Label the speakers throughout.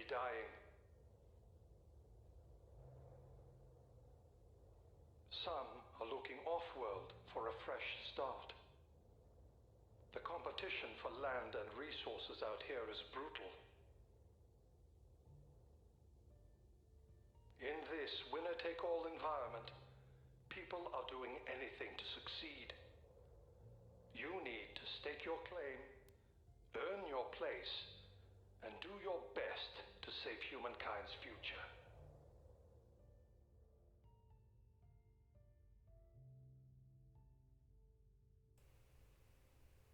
Speaker 1: dying. Some are looking off-world for a fresh start. The competition for land and resources out here is brutal. In this winner-take-all environment, people are doing anything to succeed. You need to stake your claim, earn your place, and do your best to save humankind's future.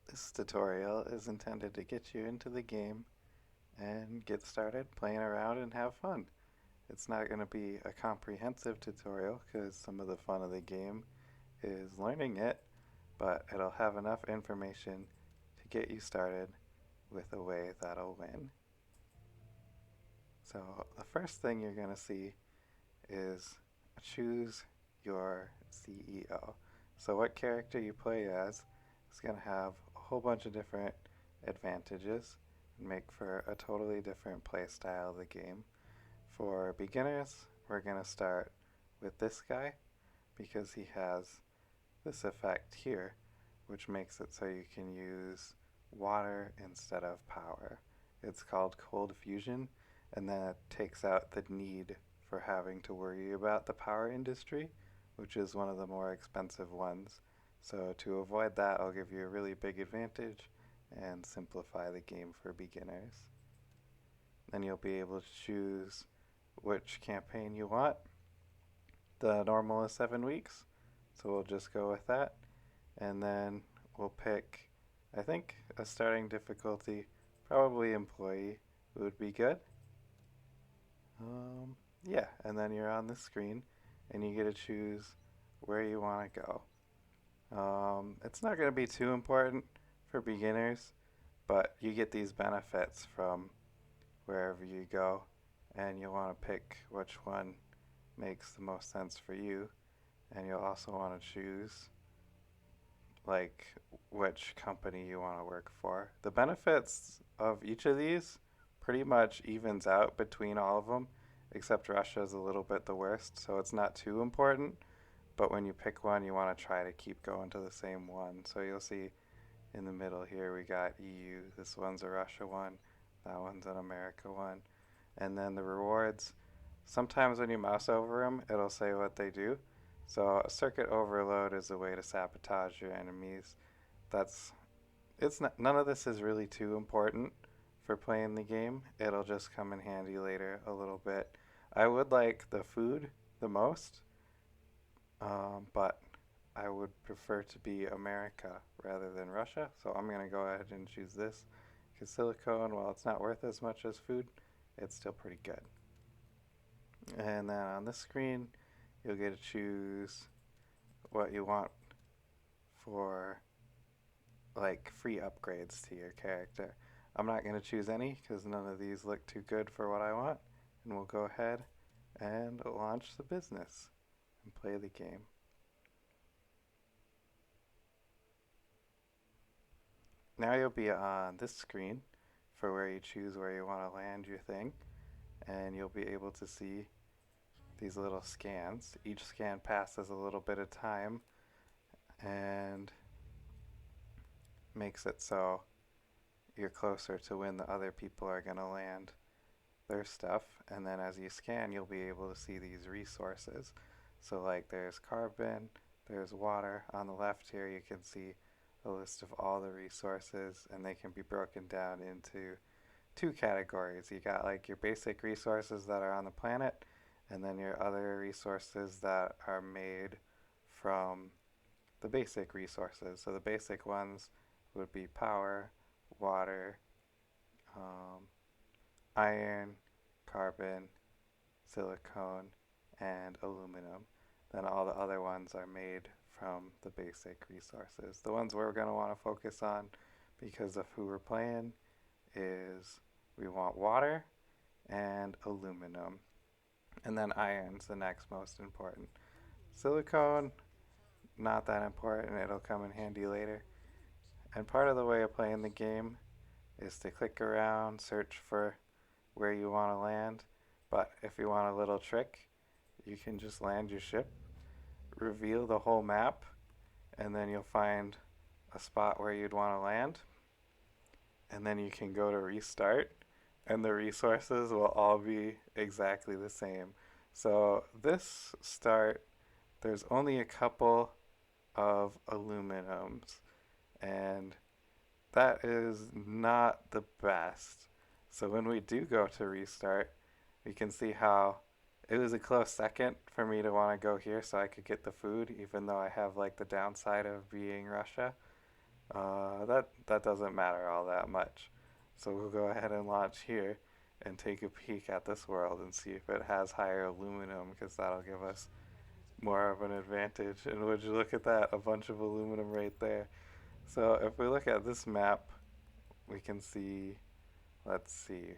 Speaker 2: This tutorial is intended to get you into the game and get started playing around and have fun. It's not going to be a comprehensive tutorial because some of the fun of the game is learning it, but it'll have enough information to get you started with a way that'll win. So the first thing you're going to see is choose your CEO. So what character you play as is going to have a whole bunch of different advantages and make for a totally different play style of the game. For beginners, we're going to start with this guy because he has this effect here, which makes it so you can use water instead of power. It's called cold fusion, and that takes out the need for having to worry about the power industry, which is one of the more expensive ones. So to avoid that, I'll give you a really big advantage and simplify the game for beginners. Then you'll be able to choose which campaign you want. The normal is 7 weeks, so we'll just go with that. And then we'll pick, I think, a starting difficulty, probably employee would be good. Yeah, and then you're on the screen and you get to choose where you want to go. It's not going to be too important for beginners, but you get these benefits from wherever you go, and you'll want to pick which one makes the most sense for you, and you'll also want to choose like which company you want to work for. The benefits of each of these pretty much evens out between all of them, except Russia's a little bit the worst, so it's not too important. But when you pick one, you want to try to keep going to the same one. So you'll see in the middle here we got EU. This one's a Russia one. That one's an America one. And then the rewards, sometimes when you mouse over them, it'll say what they do. So circuit overload is a way to sabotage your enemies. None of this is really too important for playing the game. It'll just come in handy later a little bit. I would like the food the most, but I would prefer to be America rather than Russia, so I'm going to go ahead and choose this, because silicone, while it's not worth as much as food, it's still pretty good. And then on this screen, you'll get to choose what you want for like free upgrades to your character. I'm not going to choose any because none of these look too good for what I want, and we'll go ahead and launch the business and play the game. Now you'll be on this screen for where you choose where you want to land your thing, and you'll be able to see these little scans. Each scan passes a little bit of time and makes it so you're closer to when the other people are going to land their stuff, and then as you scan you'll be able to see these resources. So like there's carbon, there's water. On the left here you can see a list of all the resources, and they can be broken down into two categories. You got like your basic resources that are on the planet, and then your other resources that are made from the basic resources. So the basic ones would be power, water, iron, carbon, silicone, and aluminum. Then all the other ones are made from the basic resources. The ones we're going to want to focus on because of who we're playing is we want water and aluminum. And then iron's the next most important. Silicone, not that important. It'll come in handy later. And part of the way of playing the game is to click around, search for where you want to land. But if you want a little trick, you can just land your ship, reveal the whole map, and then you'll find a spot where you'd want to land, and then you can go to restart, and the resources will all be exactly the same. So this start, there's only a couple of aluminums, and that is not the best. So when we do go to restart, we can see how it was a close second for me to want to go here so I could get the food, even though I have like the downside of being Russia. That doesn't matter all that much. So we'll go ahead and launch here and take a peek at this world and see if it has higher aluminum, because that'll give us more of an advantage. And would you look at that? A bunch of aluminum right there. So if we look at this map, we can see, let's see,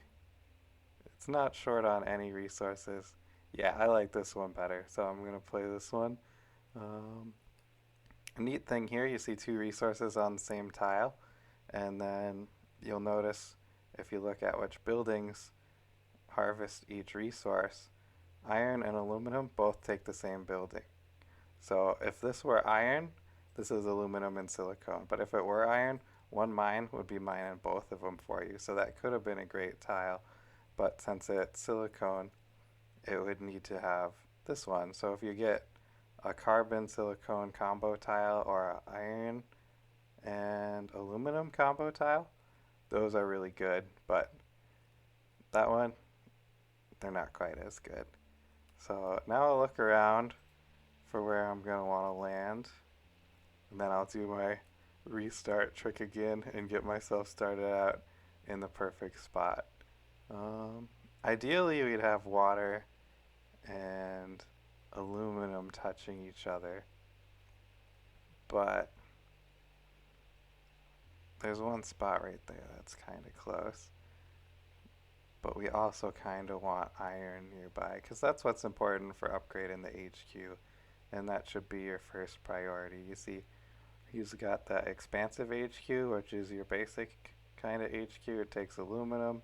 Speaker 2: it's not short on any resources. Yeah, I like this one better, so I'm going to play this one. Um, a neat thing here, you see two resources on the same tile, and then you'll notice if you look at which buildings harvest each resource, iron and aluminum both take the same building. So if this were iron, this is aluminum and silicone. But if it were iron, one mine would be mining both of them for you. So that could have been a great tile. But since it's silicone, it would need to have this one. So if you get a carbon silicone combo tile or an iron and aluminum combo tile, those are really good. But that one, they're not quite as good. So now I'll look around for where I'm going to want to land. And then I'll do my restart trick again and get myself started out in the perfect spot. Ideally, we'd have water and aluminum touching each other. But there's one spot right there that's kind of close. But we also kind of want iron nearby, because that's what's important for upgrading the HQ. And that should be your first priority. You see, he's got that expansive HQ, which is your basic kind of HQ. It takes aluminum,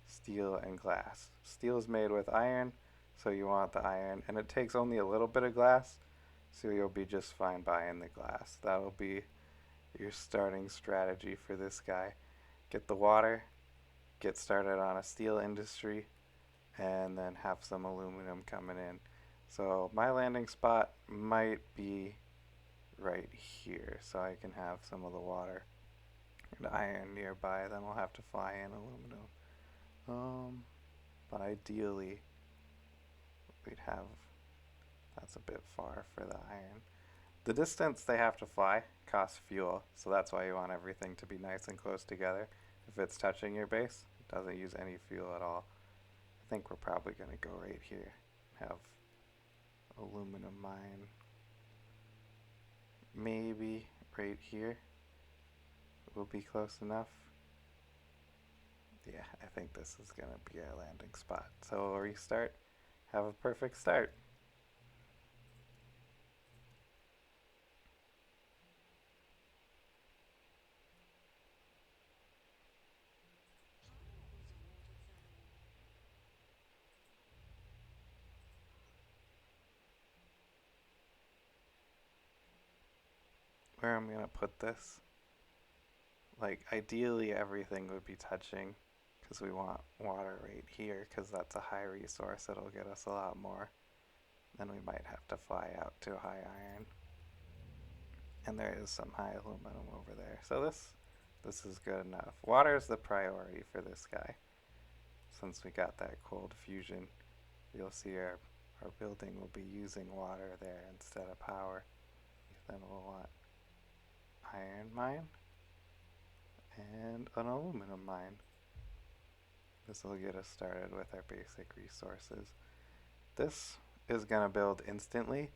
Speaker 2: steel, and glass. Steel is made with iron, so you want the iron. And it takes only a little bit of glass, so you'll be just fine buying the glass. That'll be your starting strategy for this guy. Get the water, get started on a steel industry, and then have some aluminum coming in. So my landing spot might be right here, so I can have some of the water and iron nearby. Then we'll have to fly in aluminum. But ideally, we'd have, that's a bit far for the iron. The distance they have to fly costs fuel, so that's why you want everything to be nice and close together. If it's touching your base, it doesn't use any fuel at all. I think we're probably going to go right here, have aluminum mine. Maybe right here will be close enough. Yeah, I think this is going to be our landing spot. So we'll restart, have a perfect start. Where I'm going to put this, like ideally everything would be touching, because we want water right here, because that's a high resource. It'll get us a lot more. Then we might have to fly out to high iron. And there is some high aluminum over there. So this is good enough. Water is the priority for this guy. Since we got that cold fusion, you'll see our building will be using water there instead of power. Then we'll want iron mine and an aluminum mine. This will get us started with our basic resources. This is going to build instantly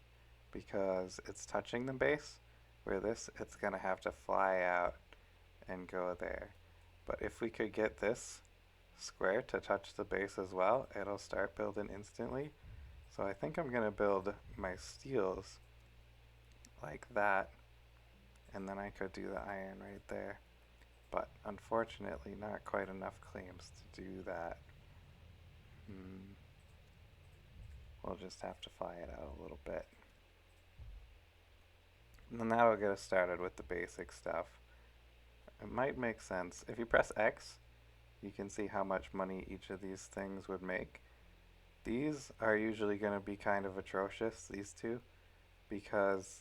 Speaker 2: because it's touching the base, where this, it's going to have to fly out and go there. But if we could get this square to touch the base as well, it'll start building instantly. So I think I'm going to build my steels like that, and then I could do the iron right there. But unfortunately, not quite enough claims to do that. Hmm, we'll just have to fly it out a little bit. And then that'll get us started with the basic stuff. It might make sense. If you press X, you can see how much money each of these things would make. These are usually going to be kind of atrocious, these two, because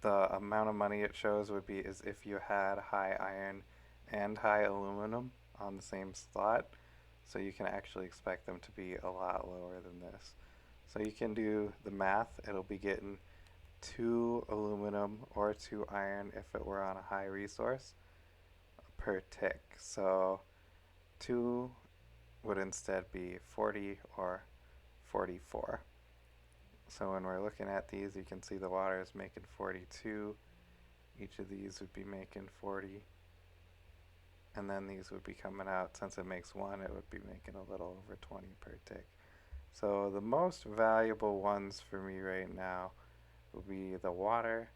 Speaker 2: the amount of money it shows would be as if you had high iron and high aluminum on the same slot. So you can actually expect them to be a lot lower than this. So you can do the math. It'll be getting 2 aluminum or 2 iron if it were on a high resource per tick. So 2 would instead be 40 or 44. So when we're looking at these, you can see the water is making 42. Each of these would be making 40. And then these would be coming out, since it makes 1, it would be making a little over 20 per tick. So the most valuable ones for me right now would be the water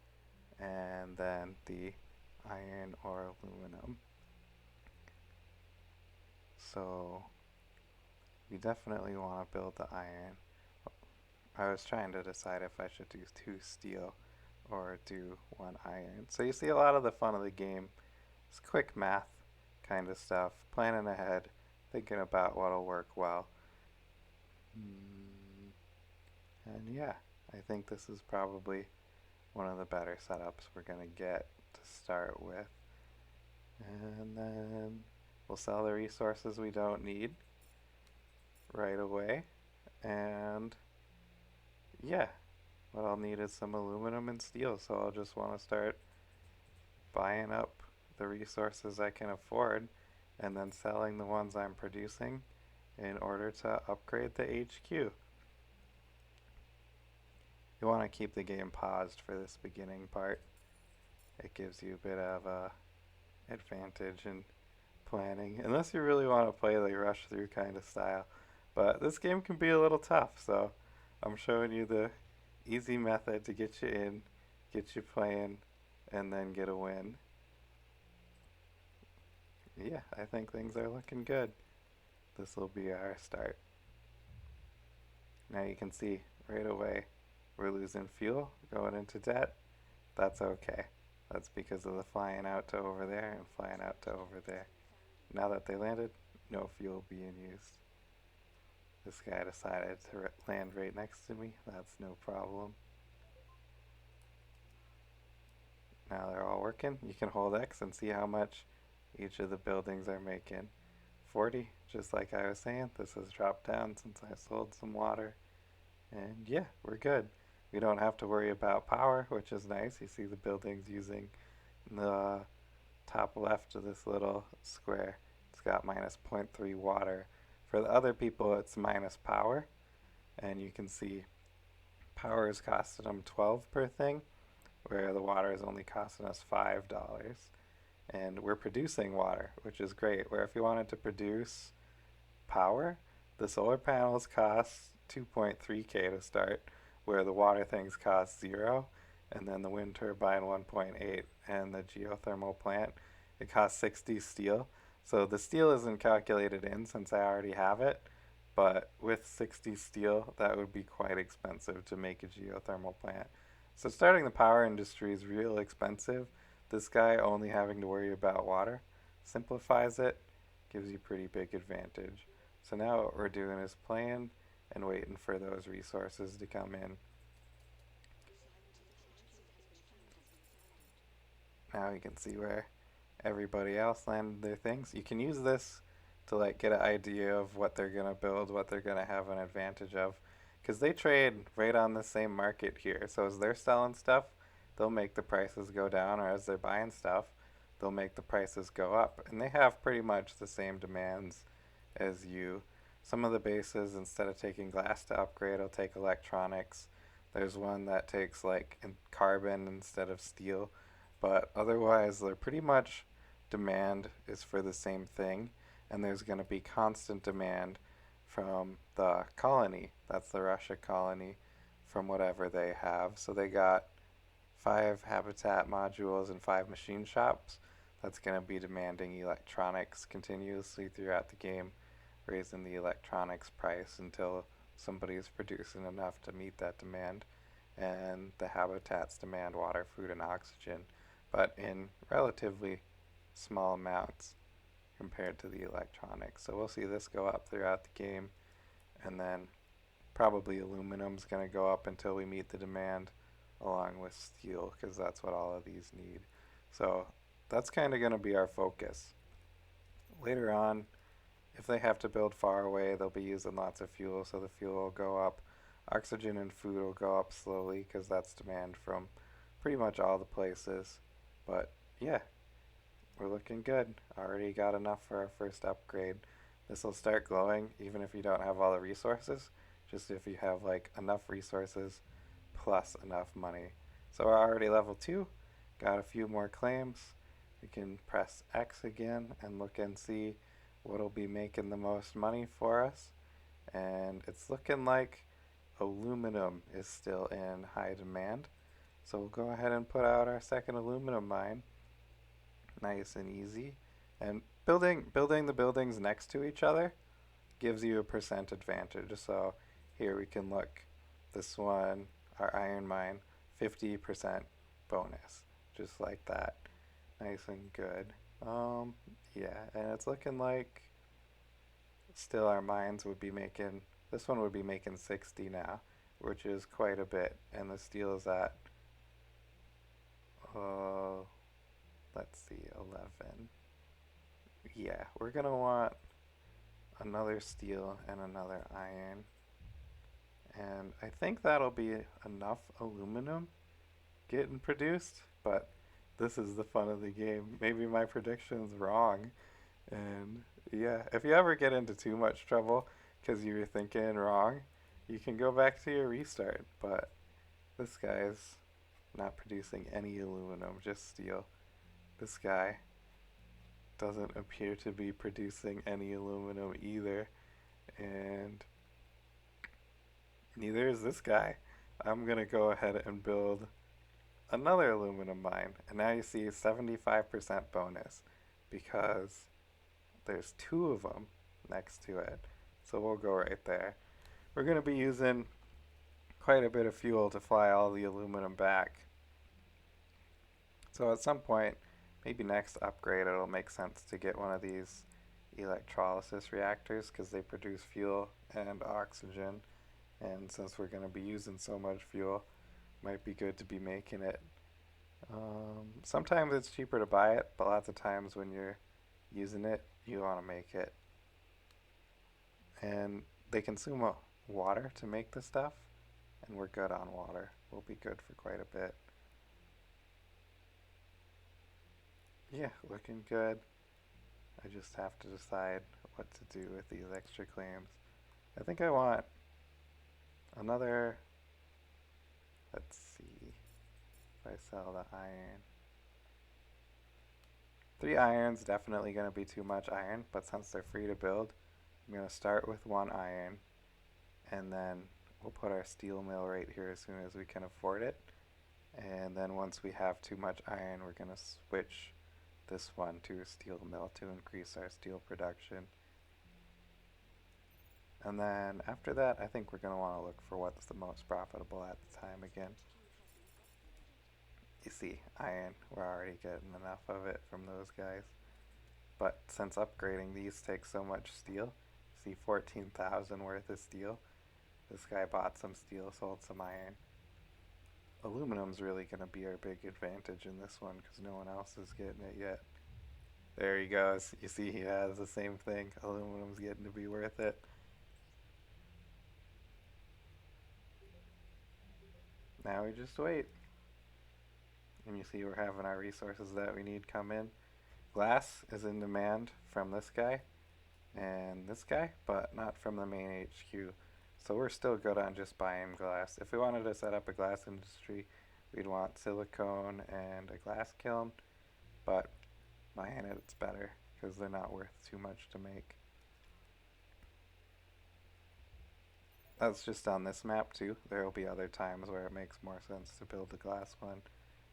Speaker 2: and then the iron or aluminum. So we definitely want to build the iron. I was trying to decide if I should do 2 steel or do 1 iron. So you see a lot of the fun of the game. It's quick math kind of stuff, planning ahead, thinking about what'll work well. And yeah, I think this is probably one of the better setups we're going to get to start with. And then we'll sell the resources we don't need right away. And yeah, what I'll need is some aluminum and steel, so I'll just want to start buying up the resources I can afford and then selling the ones I'm producing in order to upgrade the HQ. You want to keep the game paused for this beginning part. It gives you a bit of a advantage in planning, unless you really want to play the rush through kind of style. But this game can be a little tough, so I'm showing you the easy method to get you in, get you playing, and then get a win. Yeah, I think things are looking good. This will be our start. Now you can see right away we're losing fuel, going into debt. That's okay. That's because of the flying out to over there and flying out to over there. Now that they landed, no fuel being used. This guy decided to land right next to me. That's no problem. Now they're all working. You can hold X and see how much each of the buildings are making. 40, just like I was saying. This has dropped down since I sold some water. And yeah, we're good. We don't have to worry about power, which is nice. You see the buildings using the top left of this little square. It's got minus zero point 0.3 water. For the other people, it's minus power. And you can see power is costing them 12 per thing, where the water is only costing us $5. And we're producing water, which is great. Where if you wanted to produce power, the solar panels cost 2.3k to start, where the water things cost 0, and then the wind turbine 1.8, and the geothermal plant, it costs 60 steel. So the steel isn't calculated in since I already have it, but with 60 steel, that would be quite expensive to make a geothermal plant. So starting the power industry is real expensive. This guy only having to worry about water simplifies it, gives you pretty big advantage. So now what we're doing is playing and waiting for those resources to come in. Now you can see where everybody else landed their things. You can use this to like get an idea of what they're gonna build, what they're gonna have an advantage of, because they trade right on the same market here. So as they're selling stuff, they'll make the prices go down, or as they're buying stuff, they'll make the prices go up. And they have pretty much the same demands as you. Some of the bases, instead of taking glass to upgrade, will take electronics. There's one that takes like carbon instead of steel, but otherwise they're pretty much demand is for the same thing, and there's going to be constant demand from the colony. That's the Russia colony, from whatever they have. So they got 5 habitat modules and 5 machine shops. That's going to be demanding electronics continuously throughout the game, raising the electronics price until somebody's producing enough to meet that demand. And the habitats demand water, food, and oxygen, but in relatively small amounts compared to the electronics. So we'll see this go up throughout the game, and then probably aluminum's going to go up until we meet the demand along with steel, because that's what all of these need. So that's kind of going to be our focus. Later on, if they have to build far away, they'll be using lots of fuel, so the fuel will go up. Oxygen and food will go up slowly because that's demand from pretty much all the places. But yeah, we're looking good. Already got enough for our first upgrade. This will start glowing even if you don't have all the resources, just if you have like enough resources plus enough money. So we're already level 2, got a few more claims. We can press X again and look and see what'll be making the most money for us. And it's looking like aluminum is still in high demand. So we'll go ahead and put out our second aluminum mine. Nice and easy. And building the buildings next to each other gives you a percent advantage. So here we can look. This one, our iron mine, 50% bonus. Just like that. Nice and good. Yeah, and it's looking like still our mines would be making, this one would be making 60 now, which is quite a bit. And the steel is at, let's see, 11. Yeah, we're gonna want another steel and another iron. And I think that'll be enough aluminum getting produced, but this is the fun of the game. Maybe my prediction's wrong. And yeah, if you ever get into too much trouble because you were thinking wrong, you can go back to your restart. But this guy's not producing any aluminum, just steel. This guy doesn't appear to be producing any aluminum either. And neither is this guy. I'm gonna go ahead and build another aluminum mine. And now you see 75% bonus because there's 2 of them next to it. So we'll go right there. We're going to be using quite a bit of fuel to fly all the aluminum back. So at some point, maybe next upgrade, it'll make sense to get one of these electrolysis reactors because they produce fuel and oxygen. And since we're going to be using so much fuel, might be good to be making it. Sometimes it's cheaper to buy it, but lots of times when you're using it, you want to make it. And they consume water to make this stuff, and we're good on water. We'll be good for quite a bit. Yeah, looking good. I just have to decide what to do with these extra claims. I think I want another, let's see, if I sell the iron. 3 iron's definitely going to be too much iron, but since they're free to build, I'm going to start with 1 iron, and then we'll put our steel mill right here as soon as we can afford it. And then once we have too much iron, we're going to switch this one to a steel mill to increase our steel production. And then after that, I think we're going to want to look for what's the most profitable at the time again. You see, iron, we're already getting enough of it from those guys. But since upgrading these takes so much steel, see 14,000 worth of steel. This guy bought some steel, sold some iron. Aluminum's really going to be our big advantage in this one because no one else is getting it yet. There he goes. You see he has the same thing. Aluminum's getting to be worth it. Now we just wait. And you see we're having our resources that we need come in. Glass is in demand from this guy and this guy, but not from the main HQ. So we're still good on just buying glass. If we wanted to set up a glass industry, we'd want silicone and a glass kiln, but buying it's better because they're not worth too much to make. That's just on this map too. There will be other times where it makes more sense to build a glass one.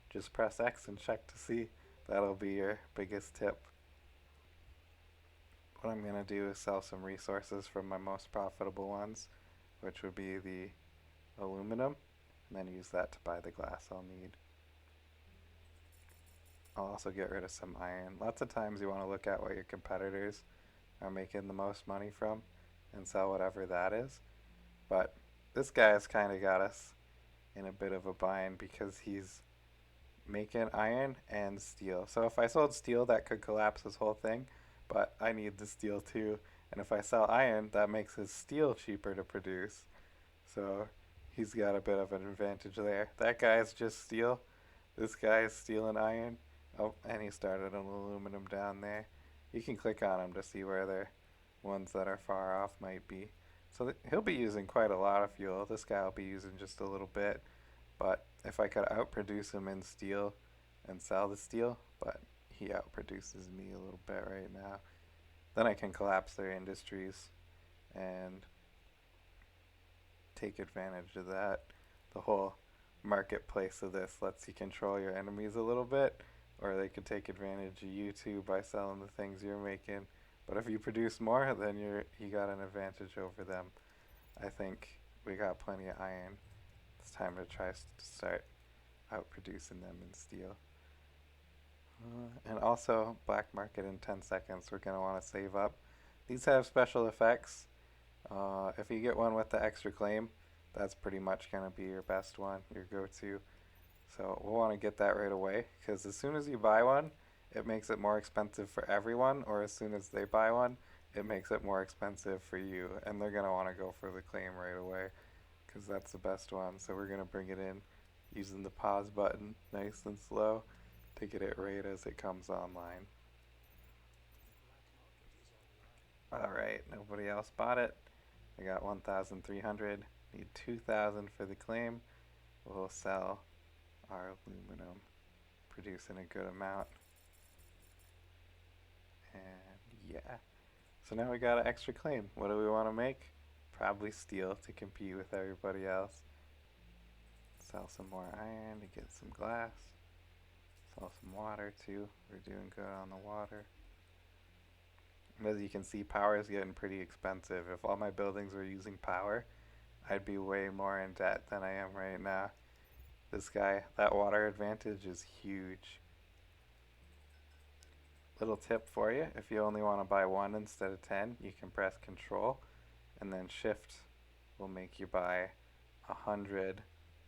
Speaker 2: Just press X and check to see. That'll be your biggest tip. what I'm going to do is sell some resources from my most profitable ones, which would be the aluminum, and then use that to buy the glass I'll need. I'll also get rid of some iron. Lots of times you want to look at what your competitors are making the most money from and sell whatever that is. But this guy has kind of got us in a bit of a bind because he's making iron and steel. So if I sold steel, that could collapse this whole thing, but I need the steel too. And if I sell iron, that makes his steel cheaper to produce. So he's got a bit of an advantage there. That guy's just steel. This guy is steel and iron. Oh, and he started an aluminum down there. You can click on him to see where the ones that are far off might be. So he'll be using quite a lot of fuel. This guy will be using just a little bit. But if I could outproduce him in steel and sell the steel, but he outproduces me a little bit right now, then I can collapse their industries and take advantage of that. The whole marketplace of this lets you control your enemies a little bit, or they could take advantage of you too by selling the things you're making. But if you produce more, then you got an advantage over them. I think we got plenty of iron. It's time to try to start outproducing them in steel. And also, black market in 10 seconds. We're going to want to save up. These have special effects. If you get one with the extra claim, that's pretty much going to be your best one, your go-to. So we'll want to get that right away, because as soon as you buy one, it makes it more expensive for everyone, or as soon as they buy one, it makes it more expensive for you, and they're going to want to go for the claim right away, because that's the best one. So we're going to bring it in using the pause button, nice and slow, to get it right as it comes online. Alright, nobody else bought it. I got 1,300, need 2,000 for the claim. We'll sell our aluminum, producing a good amount. And yeah, so now we got an extra claim. What do we want to make? Probably steel to compete with everybody else. Sell some more iron to get some glass. Sell some water too. We're doing good on the water. And as you can see, power is getting pretty expensive. If all my buildings were using power, I'd be way more in debt than I am right now. This guy, that water advantage is huge. Little tip for you, if you only want to buy one instead of 10, you can press Control, and then Shift will make you buy 100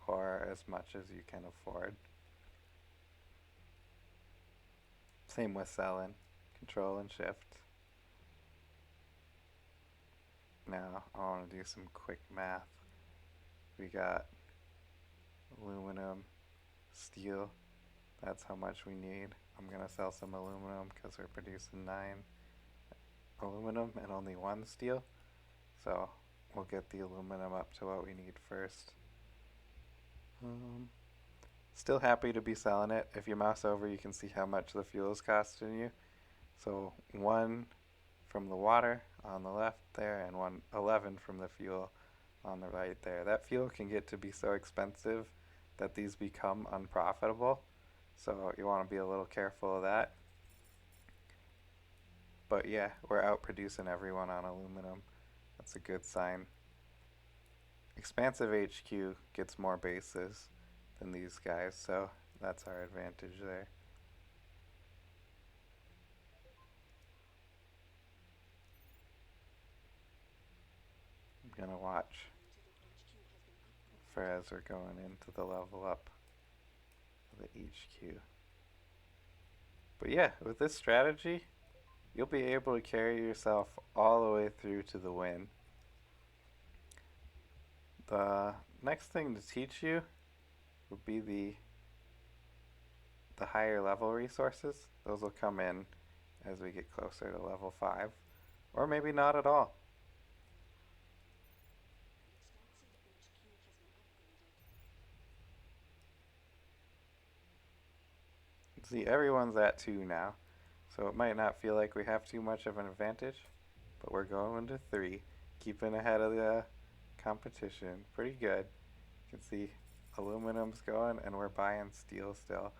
Speaker 2: or as much as you can afford. Same with selling, Control and Shift. Now I want to do some quick math. We got aluminum, steel, that's how much we need. I'm going to sell some aluminum because we're producing 9 aluminum and only 1 steel. So we'll get the aluminum up to what we need first. Still happy to be selling it. If you mouse over, you can see how much the fuel is costing you. So 1 from the water on the left there, and 11 from the fuel on the right there. That fuel can get to be so expensive that these become unprofitable. So you want to be a little careful of that. But yeah, we're outproducing everyone on aluminum. That's a good sign. Expansive HQ gets more bases than these guys, so that's our advantage there. I'm gonna watch for as we're going into the level up of the HQ. But yeah, with this strategy, you'll be able to carry yourself all the way through to the win. The next thing to teach you would be the higher level resources. Those will come in as we get closer to level 5, or maybe not at all. See, everyone's at 2 now, so it might not feel like we have too much of an advantage, but we're going to 3, keeping ahead of the competition. Pretty good. You can see aluminum's going, and we're buying steel still.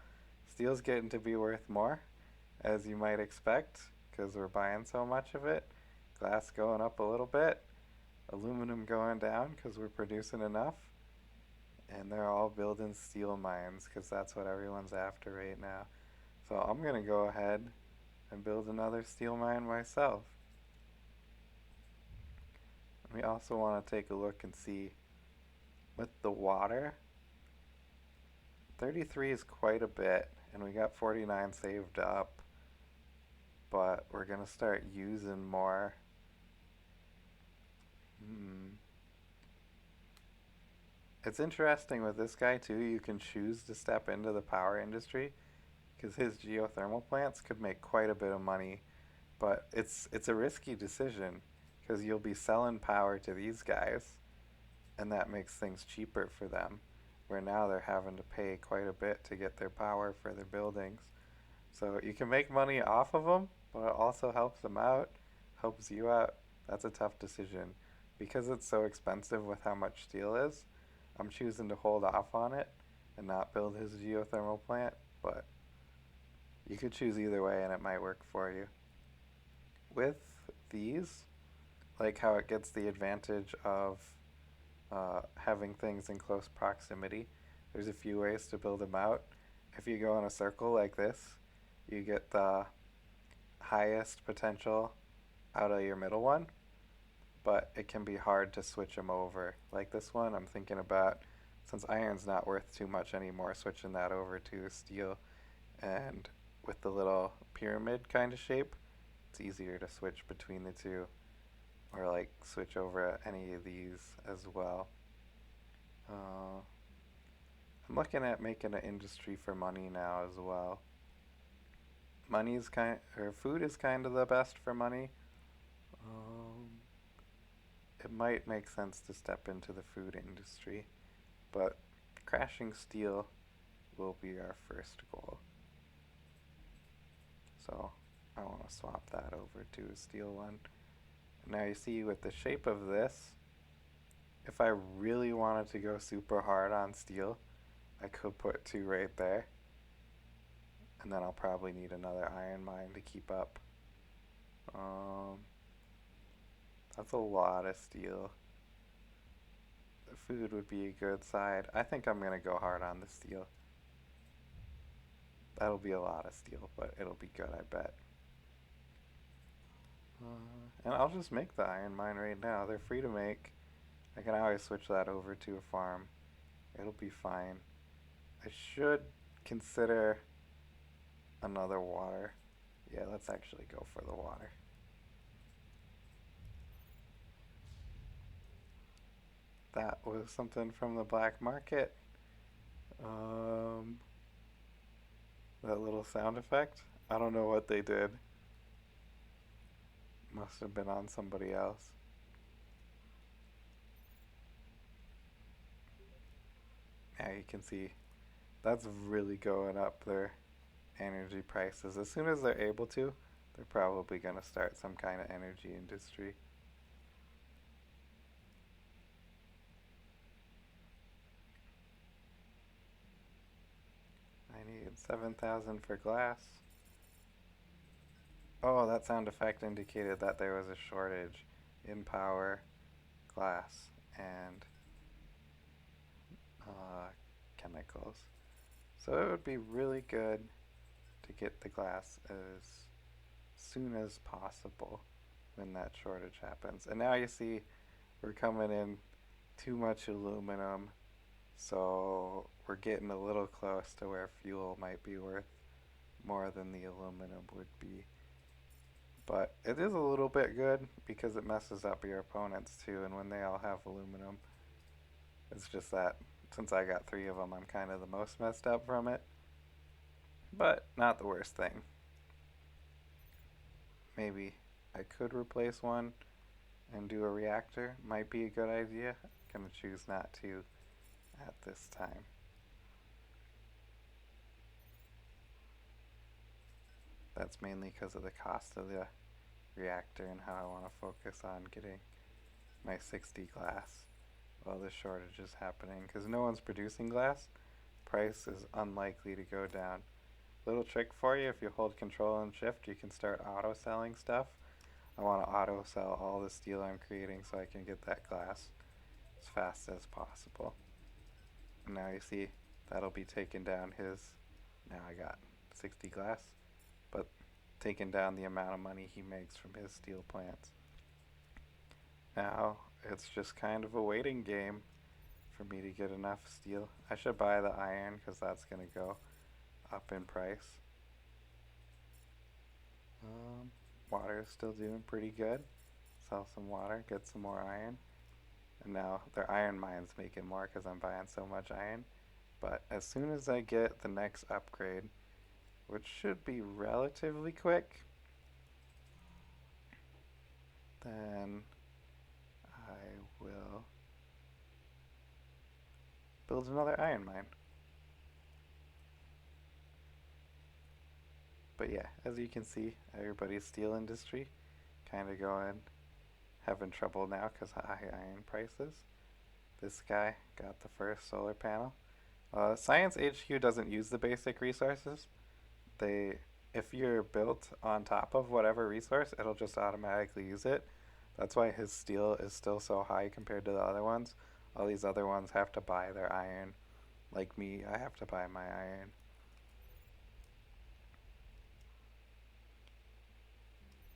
Speaker 2: Steel's getting to be worth more, as you might expect, because we're buying so much of it. Glass going up a little bit, aluminum going down because we're producing enough, and they're all building steel mines because that's what everyone's after right now. So I'm going to go ahead and build another steel mine myself. We also want to take a look and see with the water. 33 is quite a bit, and we got 49 saved up, but we're going to start using more. It's interesting with this guy too, you can choose to step into the power industry because his geothermal plants could make quite a bit of money, but it's a risky decision because you'll be selling power to these guys and that makes things cheaper for them, where now they're having to pay quite a bit to get their power for their buildings. So you can make money off of them, but it also helps them out, helps you out. That's a tough decision. Because it's so expensive with how much steel is, I'm choosing to hold off on it and not build his geothermal plant, but you could choose either way and it might work for you. With these, like how it gets the advantage of having things in close proximity, there's a few ways to build them out. If you go in a circle like this, you get the highest potential out of your middle one, but it can be hard to switch them over. Like this one, I'm thinking about, since iron's not worth too much anymore, switching that over to steel. And with the little pyramid kind of shape, it's easier to switch between the two, or like switch over any of these as well. I'm looking at making an industry for money now as well. Food is kind of the best for money. It might make sense to step into the food industry, but crashing steel will be our first goal. So I want to swap that over to a steel one. Now you see with the shape of this, if I really wanted to go super hard on steel, I could put 2 right there. And then I'll probably need another iron mine to keep up. That's a lot of steel. The food would be a good side. I think I'm going to go hard on the steel. That'll be a lot of steel, but it'll be good, I bet. And I'll just make the iron mine right now. They're free to make. I can always switch that over to a farm. It'll be fine. I should consider another water. Yeah, let's actually go for the water. That was something from the black market. That little sound effect. I don't know what they did. Must have been on somebody else. Now you can see that's really going up their energy prices. As soon as they're able to, they're probably going to start some kind of energy industry. I need 7,000 for glass. Oh, that sound effect indicated that there was a shortage in power, glass, and chemicals. So it would be really good to get the glass as soon as possible when that shortage happens. And now you see we're coming in too much aluminum, so we're getting a little close to where fuel might be worth more than the aluminum would be. But it is a little bit good because it messes up your opponents too, and when they all have aluminum, it's just that since I got 3 of them, I'm kind of the most messed up from it. But not the worst thing. Maybe I could replace one and do a reactor. Might be a good idea. I'm gonna choose not to at this time. That's mainly because of the cost of the reactor and how I want to focus on getting my 60 glass while the shortage is happening. Because no one's producing glass, price is unlikely to go down. little trick for you. If you hold Control and Shift, you can start auto selling stuff. I want to auto sell all the steel I'm creating so I can get that glass as fast as possible. And now you see that'll be taking down his. Now I got 60 glass, but taking down the amount of money he makes from his steel plants. Now it's just kind of a waiting game for me to get enough steel. I should buy the iron because that's going to go up in price. Water is still doing pretty good. Sell some water, get some more iron. And now their iron mine's making more because I'm buying so much iron. But as soon as I get the next upgrade, which should be relatively quick, then I will build another iron mine. But yeah, as you can see, everybody's steel industry kind of having trouble now because of high iron prices. This guy got the first solar panel. Science HQ doesn't use the basic resources. If you're built on top of whatever resource, it'll just automatically use it. That's why his steel is still so high compared to the other ones. All these other ones have to buy their iron. Like me, I have to buy my iron.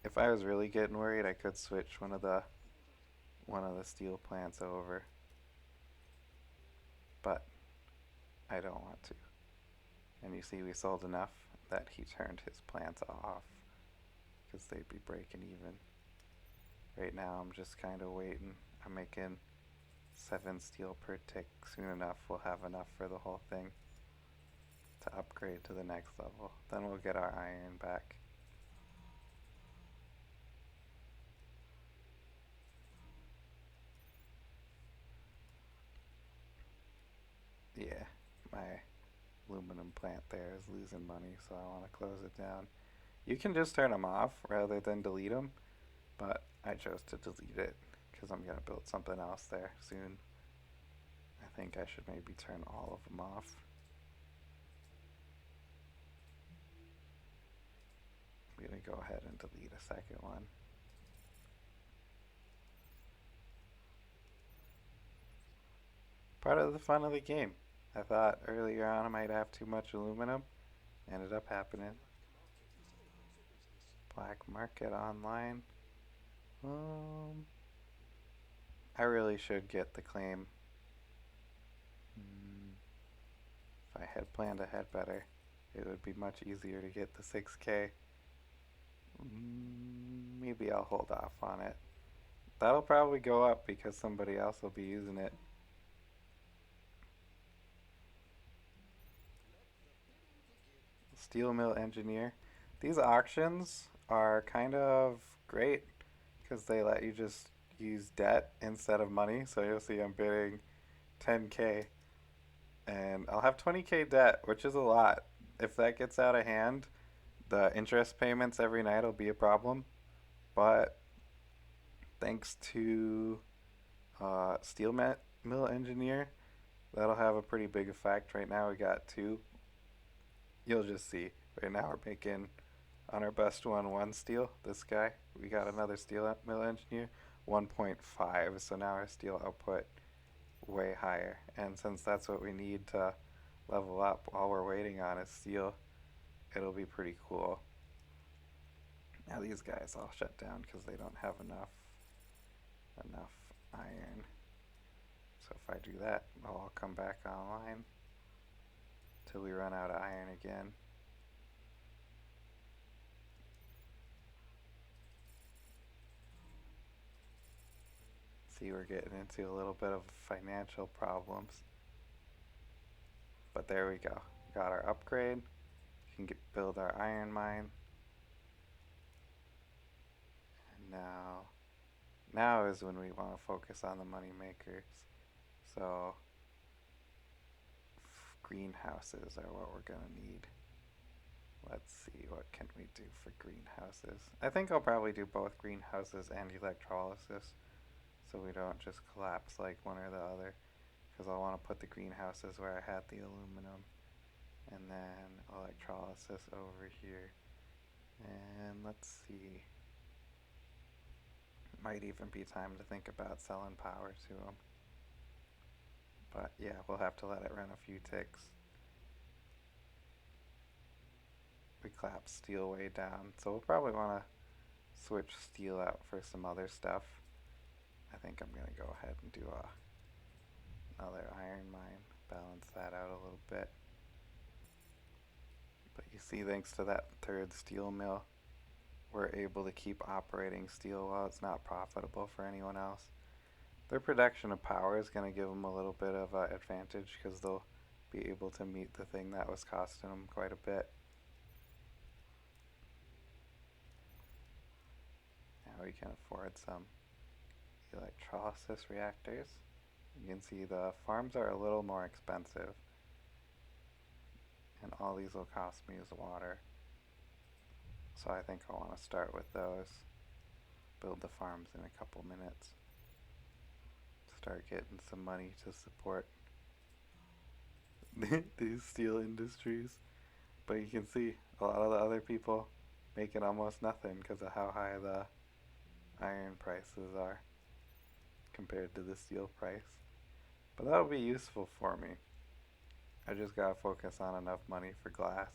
Speaker 2: If I was really getting worried, I could switch one of the steel plants over. But I don't want to. And you see we sold enough that he turned his plants off because they'd be breaking even. Right now I'm just kind of waiting. I'm making 7 steel per tick. Soon enough we'll have enough for the whole thing to upgrade to the next level. Then we'll get our iron back. Yeah, my aluminum plant there is losing money, so I want to close it down. You can just turn them off rather than delete them, but I chose to delete it because I'm going to build something else there soon. I think I should maybe turn all of them off. I'm going to go ahead and delete a second one. Part of the fun of the game. I thought earlier on I might have too much aluminum. Ended up happening. Black market online. I really should get the claim. If I had planned ahead better, it would be much easier to get the 6K. Maybe I'll hold off on it. That'll probably go up because somebody else will be using it. Steel mill engineer. These auctions are kind of great because they let you just use debt instead of money. So you'll see I'm bidding 10K and I'll have 20K debt, which is a lot. If that gets out of hand, the interest payments every night will be a problem. But thanks to steel mill engineer, that'll have a pretty big effect. Right now we got 2. You'll just see. Right now we're making on our best one steel. This guy, we got another steel mill engineer, 1.5. So now our steel output way higher. And since that's what we need to level up, all we're waiting on is steel. It'll be pretty cool. Now these guys I'll shut down because they don't have enough iron. So if I do that, they'll all come back online till we run out of iron again. See, we're getting into a little bit of financial problems. But there we go. Got our upgrade. We can build our iron mine. And now is when we want to focus on the money makers. So greenhouses are what we're gonna need. Let's see, what can we do for greenhouses? I think I'll probably do both greenhouses and electrolysis so we don't just collapse like one or the other, because I want to put the greenhouses where I had the aluminum. and then electrolysis over here. And let's see. Might even be time to think about selling power to them. But yeah, we'll have to let it run a few ticks. We collapse steel way down, so we'll probably want to switch steel out for some other stuff. I think I'm going to go ahead and do another iron mine, balance that out a little bit. But you see, thanks to that third steel mill, we're able to keep operating steel while it's not profitable for anyone else. Their production of power is going to give them a little bit of an advantage because they'll be able to meet the thing that was costing them quite a bit. Now we can afford some electrolysis reactors. You can see the farms are a little more expensive, and all these will cost me is water. So I think I want to start with those, build the farms in a couple minutes, start getting some money to support these steel industries. But you can see a lot of the other people making almost nothing because of how high the iron prices are compared to the steel price. But that'll be useful for me. I just gotta focus on enough money for glass.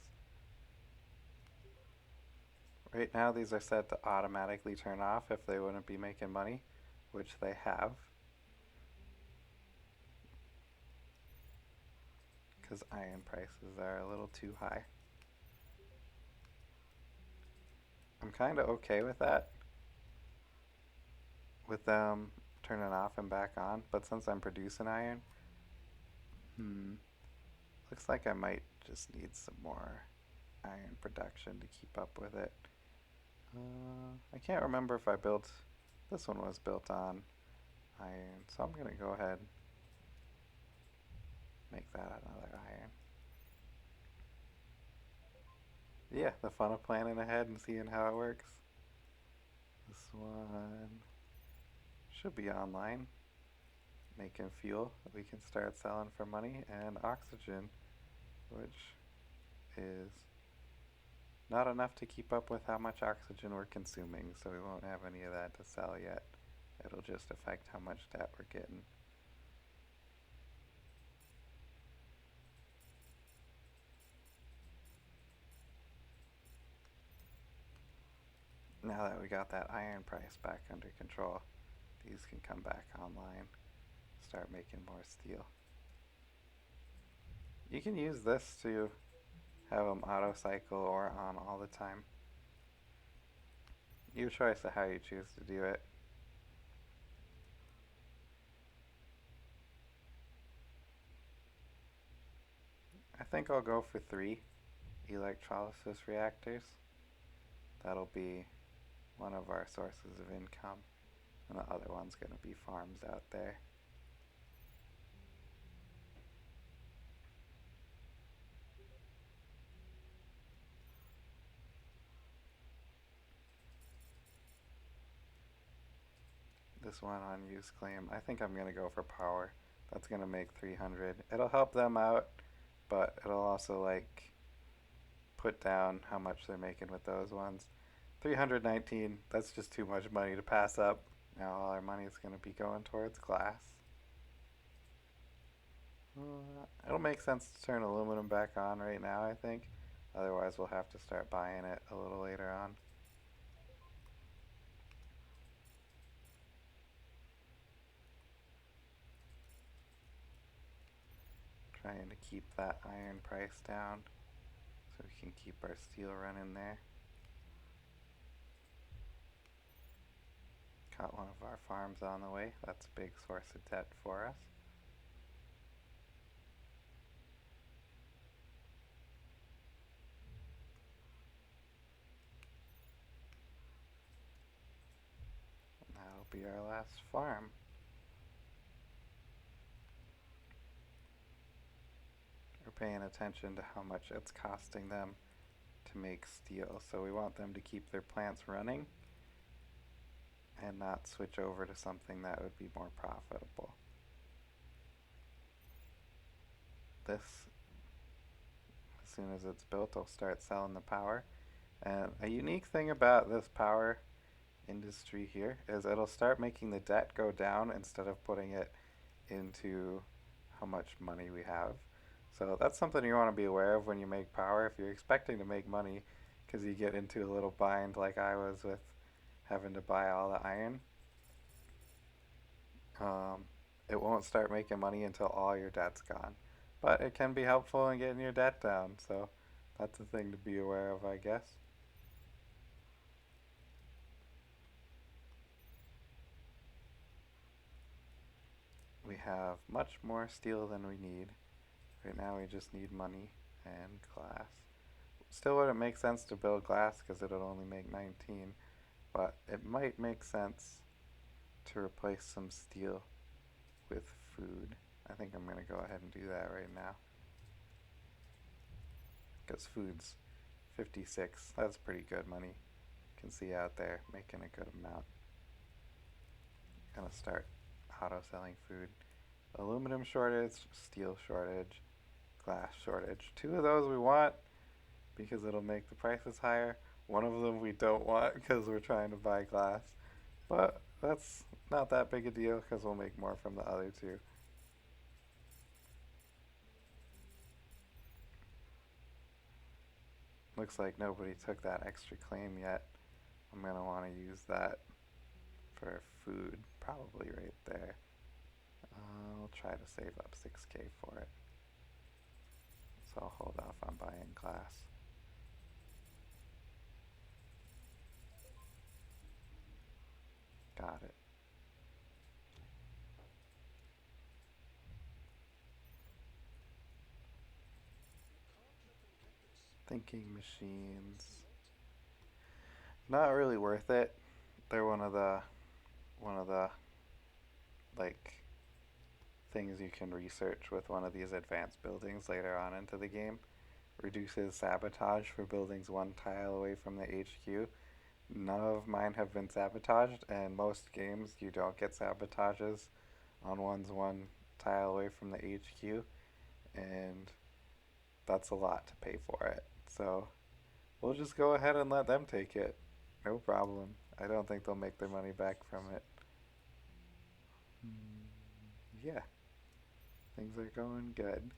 Speaker 2: Right now these are set to automatically turn off if they wouldn't be making money, which they have. Because iron prices are a little too high. I'm kind of okay with that, with them turning off and back on, but since I'm producing iron, looks like I might just need some more iron production to keep up with it. I can't remember if I built, this one was built on iron, so I'm going to go ahead and make that another iron. Yeah, the fun of planning ahead and seeing how it works. This one should be online, making fuel that we can start selling for money, and oxygen, which is not enough to keep up with how much oxygen we're consuming, so we won't have any of that to sell yet. It'll just affect how much debt we're getting. Now that we got that iron price back under control, these can come back online, start making more steel. You can use this to have them auto cycle or on all the time. Your choice of how you choose to do it. I think I'll go for 3 electrolysis reactors. That'll be one of our sources of income, and the other one's going to be farms out there. This one on use claim, I think I'm going to go for power. That's going to make 300. It'll help them out, but it'll also like put down how much they're making with those ones. 319, that's just too much money to pass up. Now all our money is going to be going towards glass. It'll make sense to turn aluminum back on right now, I think. Otherwise we'll have to start buying it a little later on. Trying to keep that iron price down so we can keep our steel running there. Got one of our farms on the way. That's a big source of debt for us. And that'll be our last farm. We're paying attention to how much it's costing them to make steel. So we want them to keep their plants running and not switch over to something that would be more profitable. This soon as it's built, I'll start selling the power. And a unique thing about this power industry here is it'll start making the debt go down instead of putting it into how much money we have. So that's something you want to be aware of when you make power. If you're expecting to make money because you get into a little bind like I was with having to buy all the iron, um, it won't start making money until all your debt's gone. But it can be helpful in getting your debt down, so that's a thing to be aware of, I guess. We have much more steel than we need. Right now we just need money and glass. Still wouldn't make sense to build glass because it'll only make 19, but it might make sense to replace some steel with food. I think I'm going to go ahead and do that right now. Because food's 56. That's pretty good money. You can see out there making a good amount. Gonna start auto selling food. Aluminum shortage, steel shortage, glass shortage. Two of those we want because it'll make the prices higher. One of them we don't want because we're trying to buy glass. But that's not that big a deal because we'll make more from the other two. Looks like nobody took that extra claim yet. I'm going to want to use that for food, probably right there. I'll try to save up 6K for it. So I'll hold off on buying glass. Got it. Thinking machines. Not really worth it. They're one of the like things you can research with one of these advanced buildings later on into the game. Reduces sabotage for buildings one tile away from the HQ. None of mine have been sabotaged, and most games you don't get sabotages on ones one tile away from the HQ, and that's a lot to pay for it. So we'll just go ahead and let them take it. No problem. I don't think they'll make their money back from it. Yeah, things are going good.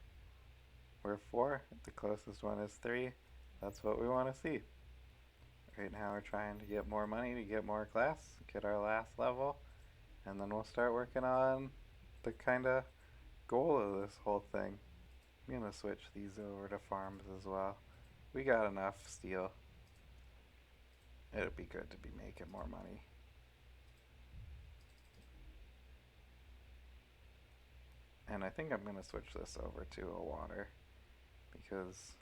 Speaker 2: We're 4. The closest one is 3. That's what we want to see. Right now we're trying to get more money to get more glass, get our last level, and then we'll start working on the kind of goal of this whole thing. I'm going to switch these over to farms as well. We got enough steel. It'd be good to be making more money. And I think I'm going to switch this over to a water because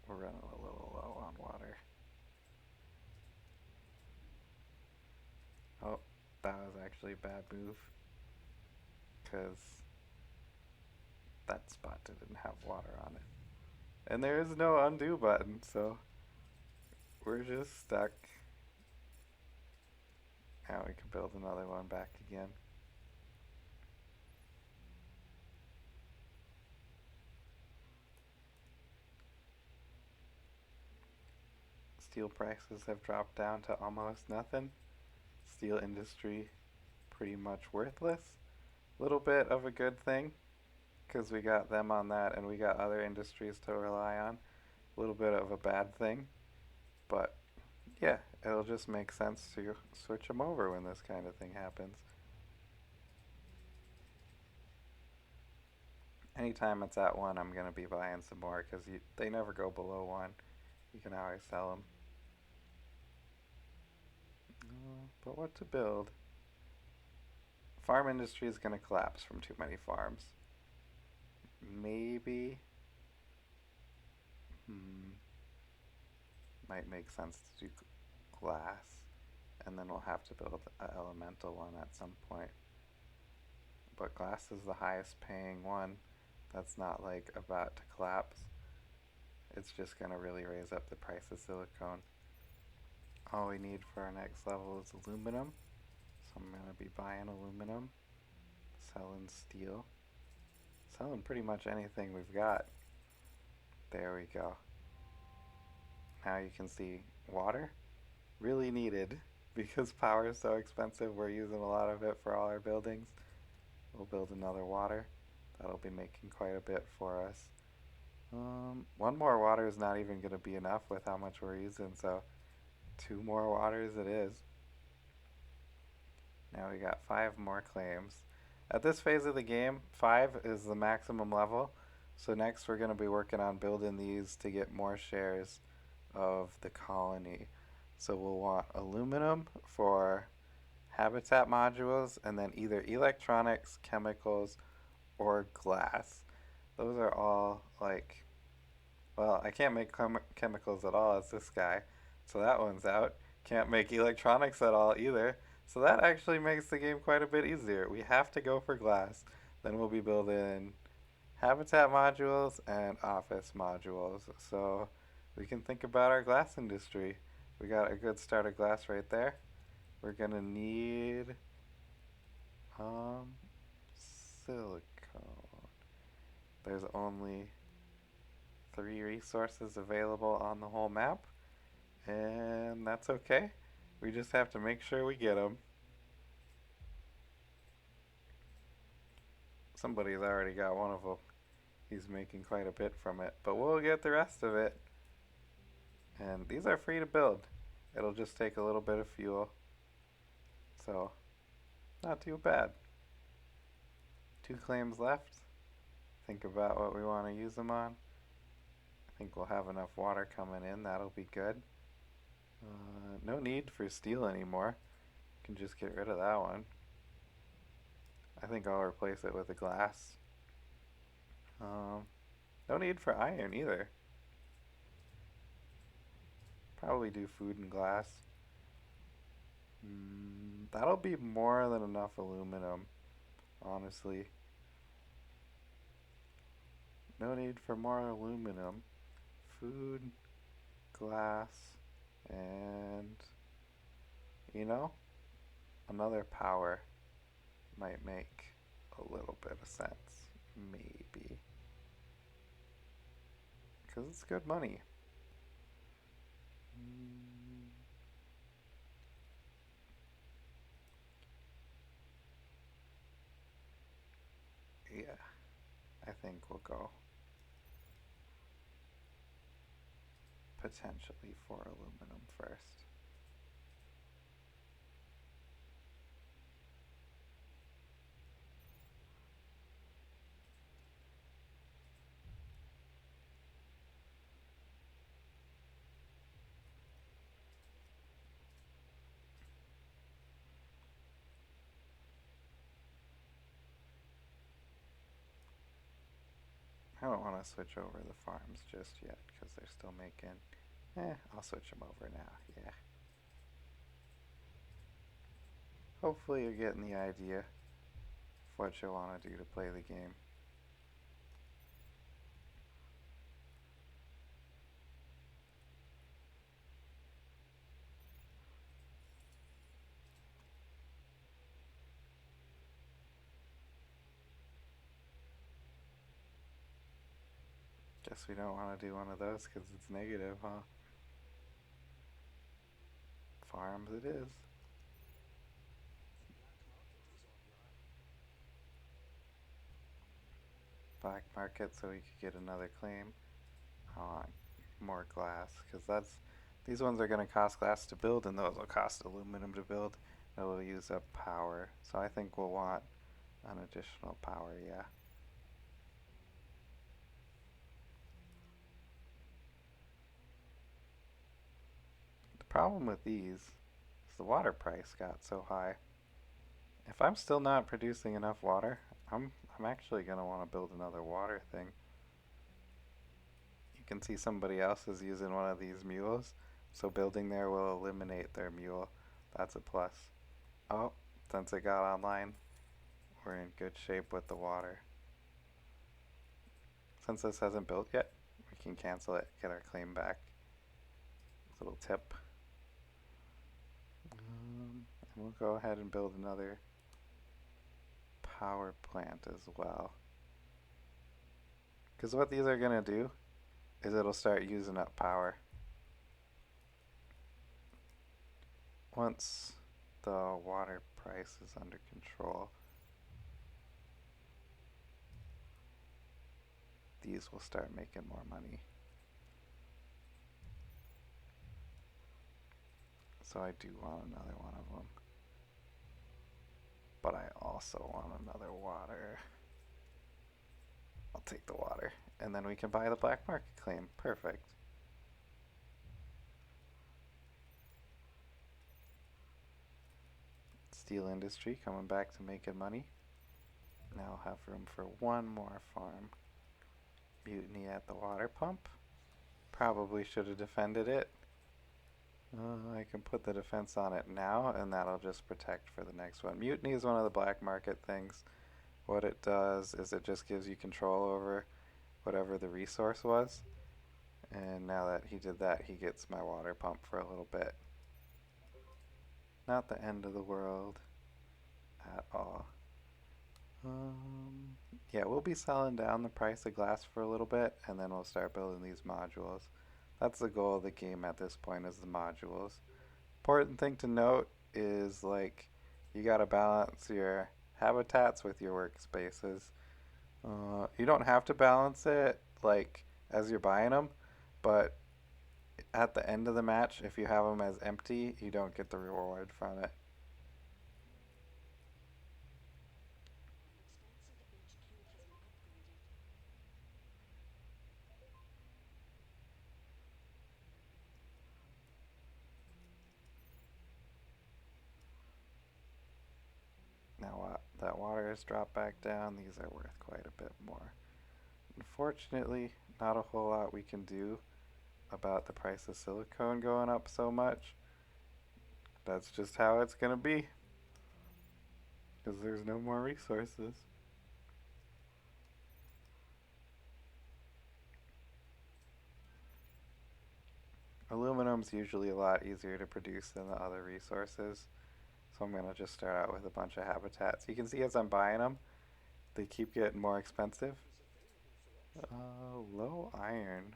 Speaker 2: we're running a little low on water. Oh, that was actually a bad move because that spot didn't have water on it. And there is no undo button, so we're just stuck. Now we can build another one back again. Steel prices have dropped down to almost nothing. Steel industry pretty much worthless. Little bit of a good thing because we got them on that and we got other industries to rely on. A little bit of a bad thing, but yeah, it'll just make sense to switch them over when this kind of thing happens. Anytime it's at 1, I'm going to be buying some more because they never go below 1. You can always sell them. But what to build? Farm industry is going to collapse from too many farms. Maybe. Might make sense to do glass. And then we'll have to build an elemental one at some point. But glass is the highest paying one. That's not like about to collapse. It's just going to really raise up the price of silicone. All we need for our next level is aluminum. So I'm going to be buying aluminum, selling steel, selling pretty much anything we've got. There we go. Now you can see water. Really needed because power is so expensive. We're using a lot of it for all our buildings. We'll build another water. That'll be making quite a bit for us. One more water is not even going to be enough with how much we're using, so 2 more waters it is. Now we got 5 more claims. At this phase of the game, 5 is the maximum level. So next we're going to be working on building these to get more shares of the colony. So we'll want aluminum for habitat modules, and then either electronics, chemicals, or glass. Those are all like, well, I can't make chemicals at all as this guy, so that one's out. Can't make electronics at all either, so that actually makes the game quite a bit easier. We have to go for glass. Then we'll be building habitat modules and office modules, so we can think about our glass industry. We got a good start of glass right there. We're gonna need silicone. There's only 3 resources available on the whole map, and that's okay. We just have to make sure we get them. Somebody's already got one of them. He's making quite a bit from it, but we'll get the rest of it. And these are free to build. It'll just take a little bit of fuel. So, not too bad. 2 claims left. Think about what we want to use them on. I think we'll have enough water coming in. That'll be good. No need for steel anymore. Can just get rid of that one. I think I'll replace it with a glass. No need for iron either. Probably do food and glass. That'll be more than enough aluminum, honestly. No need for more aluminum. Food, glass, and, another power might make a little bit of sense. Maybe. Because it's good money. Yeah, I think we'll go potentially for aluminum first. I don't want to switch over the farms just yet because they're still making. I'll switch them over now, yeah. Hopefully you're getting the idea of what you want to do to play the game. Guess we don't want to do one of those because it's negative, huh? Farms it is. Black market so we could get another claim. I want more glass because these ones are going to cost glass to build and those will cost aluminum to build. It'll use up power, so I think we'll want an additional power, yeah. The problem with these is the water price got so high. If I'm still not producing enough water, I'm actually going to want to build another water thing. You can see somebody else is using one of these mules, so building there will eliminate their mule. That's a plus. Oh, since it got online, we're in good shape with the water. Since this hasn't built yet, we can cancel it, get our claim back. Little tip. And we'll go ahead and build another power plant as well. Because what these are going to do is it'll start using up power. Once the water price is under control, these will start making more money. So I do want another one of them. But I also want another water. I'll take the water. And then we can buy the black market claim. Perfect. Steel industry coming back to making money. Now I'll have room for one more farm. Mutiny at the water pump. Probably should have defended it. I can put the defense on it now, and that'll just protect for the next one. Mutiny is one of the black market things. What it does is it just gives you control over whatever the resource was. And now that he did that, he gets my water pump for a little bit. Not the end of the world at all. Yeah, we'll be selling down the price of glass for a little bit, and then we'll start building these modules. That's the goal of the game at this point, is the modules. Important thing to note is, like, you gotta balance your habitats with your workspaces. You don't have to balance it, like, as you're buying them, but at the end of the match, if you have them as empty, you don't get the reward from it. Now that water has dropped back down, these are worth quite a bit more. Unfortunately, not a whole lot we can do about the price of silicone going up so much. That's just how it's gonna be, because there's no more resources. Aluminum's usually a lot easier to produce than the other resources, so I'm gonna just start out with a bunch of habitats. You can see as I'm buying them, they keep getting more expensive. Low iron.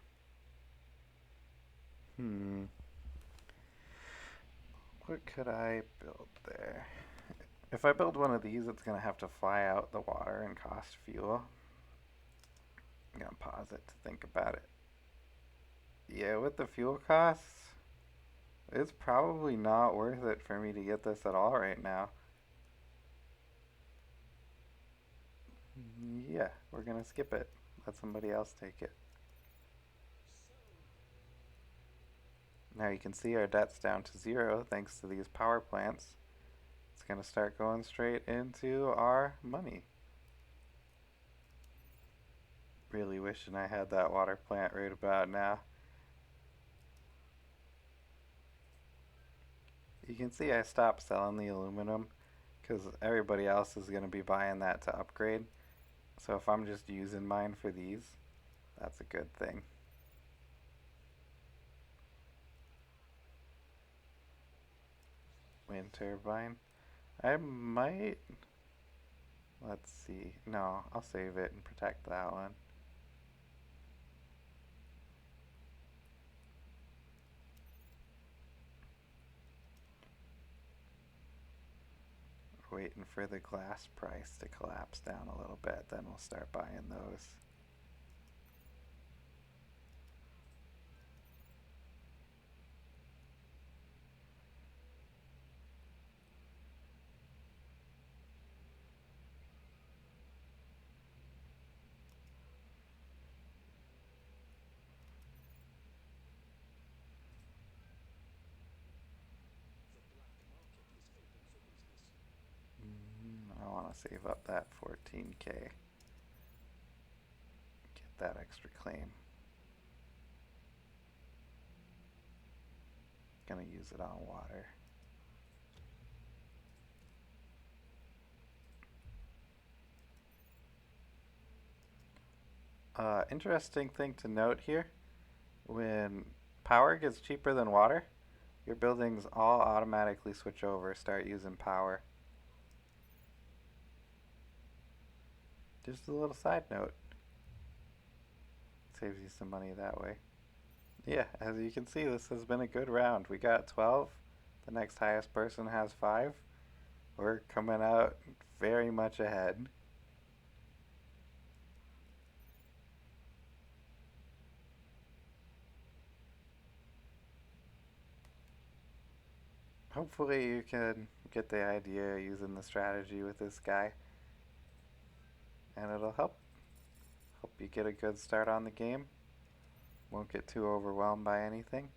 Speaker 2: What could I build there? If I build one of these, it's gonna have to fly out the water and cost fuel. I'm gonna pause it to think about it. Yeah, with the fuel costs, it's probably not worth it for me to get this at all right now. Yeah, we're gonna skip it. Let somebody else take it. Now you can see our debt's down to 0 thanks to these power plants. It's gonna start going straight into our money. Really wishing I had that water plant right about now. You can see I stopped selling the aluminum because everybody else is going to be buying that to upgrade. So if I'm just using mine for these, that's a good thing. Wind turbine. I might... Let's see. No, I'll save it and protect that one. Waiting for the glass price to collapse down a little bit, then we'll start buying those. I want to save up that 14k. Get that extra claim. Gonna use it on water. Interesting thing to note here, when power gets cheaper than water, your buildings all automatically switch over, start using power. Just a little side note. Saves you some money that way. Yeah, as you can see, this has been a good round. We got 12. The next highest person has 5. We're coming out very much ahead. Hopefully you can get the idea using the strategy with this guy. And it'll help you get a good start on the game. Won't get too overwhelmed by anything.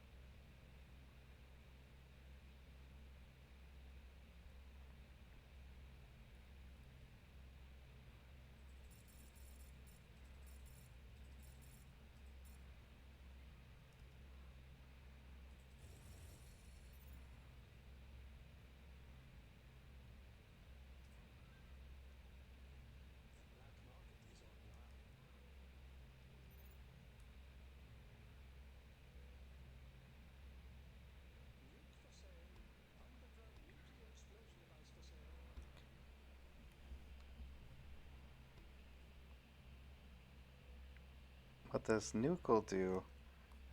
Speaker 2: What this nuke will do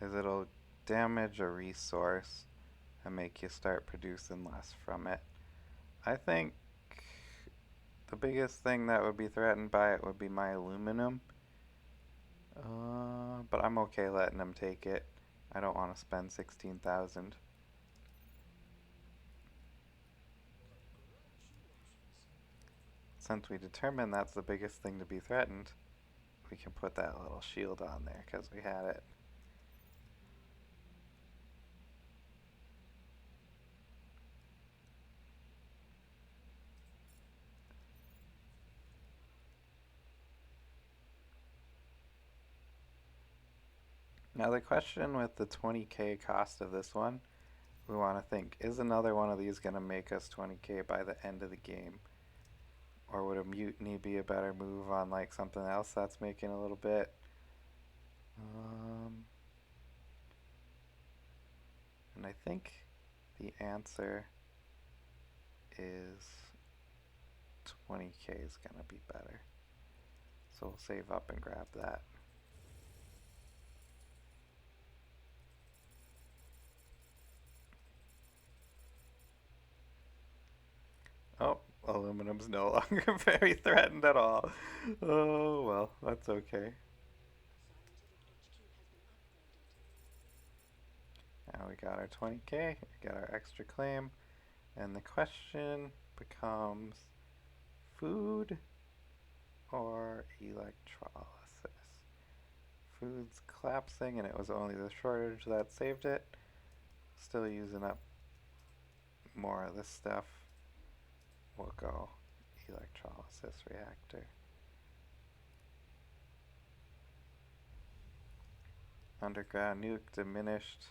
Speaker 2: is it'll damage a resource and make you start producing less from it. I think the biggest thing that would be threatened by it would be my aluminum. But I'm okay letting him take it. I don't want to spend 16,000. Since we determined that's the biggest thing to be threatened, we can put that little shield on there because we had it. Now the question with the 20k cost of this one, we want to think, is another one of these going to make us 20k by the end of the game? Or would a mutiny be a better move on like something else that's making a little bit? And I think the answer is 20k is going to be better. So we'll save up and grab that. Oh, aluminum's no longer very threatened at all. Oh, well, that's okay. Now we got our 20k, we got our extra claim, and the question becomes food or electrolysis. Food's collapsing, and it was only the shortage that saved it. Still using up more of this stuff. We'll go electrolysis reactor. Underground nuke diminished.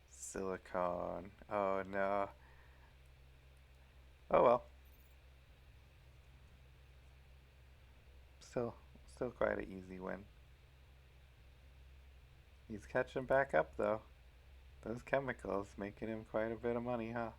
Speaker 2: Silicone. Oh no. Oh well. Still quite an easy win. He's catching back up though. Those chemicals making him quite a bit of money, huh?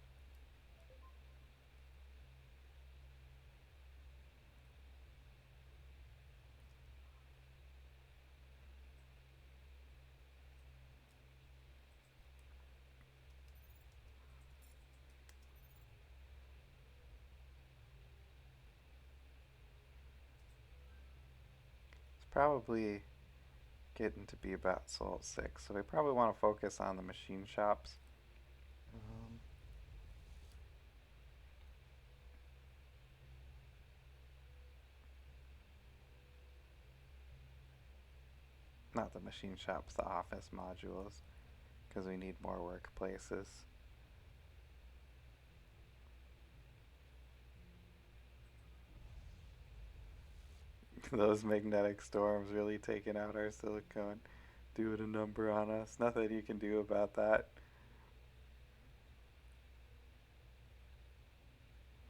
Speaker 2: It's probably getting to be about Soul 6, so we probably want to focus on the machine shops. Not the machine shops, the office modules, because we need more workplaces. Those magnetic storms really taking out our silicone, doing a number on us. Nothing you can do about that.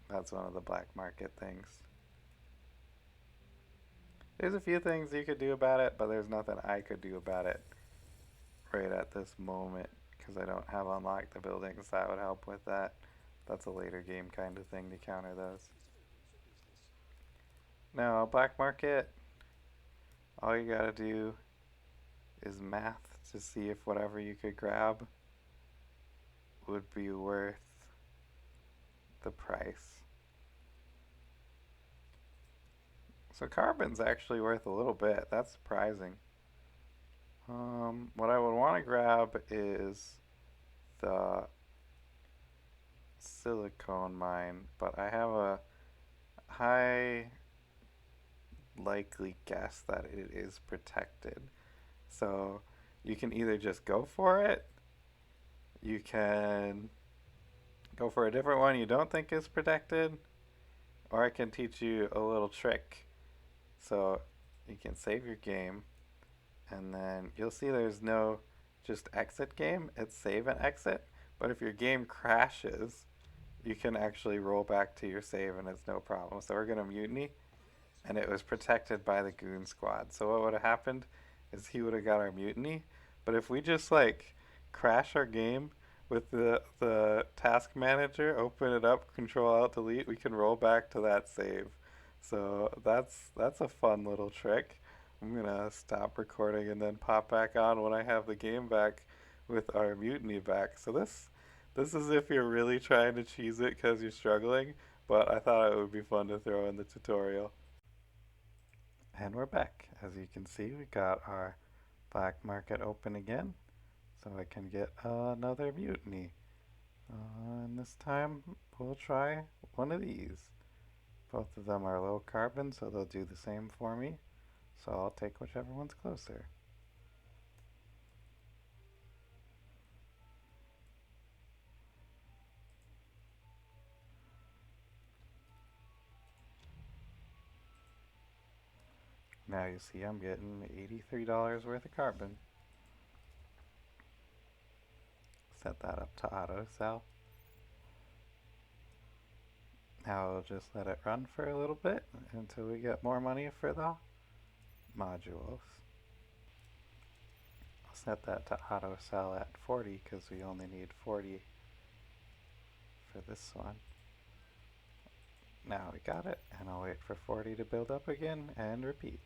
Speaker 2: That's one of the black market things. There's a few things you could do about it, but there's nothing I could do about it right at this moment because I don't have unlocked the buildings that would help with that. That's a later game kind of thing to counter those. No, black market, all you gotta do is math to see if whatever you could grab would be worth the price. So carbon's actually worth a little bit. That's surprising. What I would want to grab is the silicone mine, but I have a high likely guess that it is protected. So you can either just go for it, you can go for a different one you don't think is protected, or I can teach you a little trick. So you can save your game, and then you'll see there's no just exit game, it's save and exit. But if your game crashes, you can actually roll back to your save and it's no problem. So we're gonna mutiny, and it was protected by the goon squad. So what would have happened is he would have got our mutiny. But if we just like crash our game with the task manager, open it up, Control Alt Delete, we can roll back to that save. So that's a fun little trick. I'm gonna stop recording and then pop back on when I have the game back with our mutiny back. So this is if you're really trying to cheese it because you're struggling, but I thought it would be fun to throw in the tutorial. And we're back. As you can see, we got our black market open again, so I can get another mutiny. And this time we'll try one of these. Both of them are low carbon, so they'll do the same for me. So I'll take whichever one's closer. Now you see I'm getting $83 worth of carbon. Set that up to auto sell. Now we'll just let it run for a little bit until we get more money for the modules. I'll set that to auto sell at 40 because we only need 40 for this one. Now we got it, and I'll wait for 40 to build up again and repeat.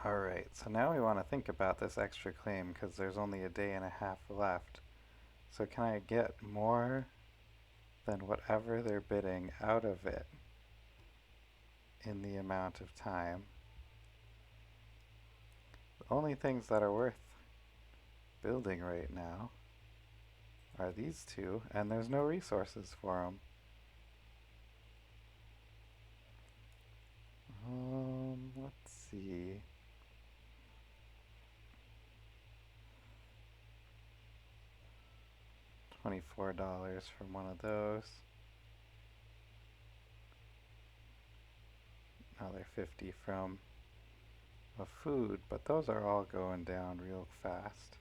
Speaker 2: Alright, so now we want to think about this extra claim because there's only a day and a half left. So can I get more than whatever they're bidding out of it in the amount of time? The only things that are worth building right now are these two, and there's no resources for them. Let's see. $24 from one of those. Another 50 from a food, but those are all going down real fast.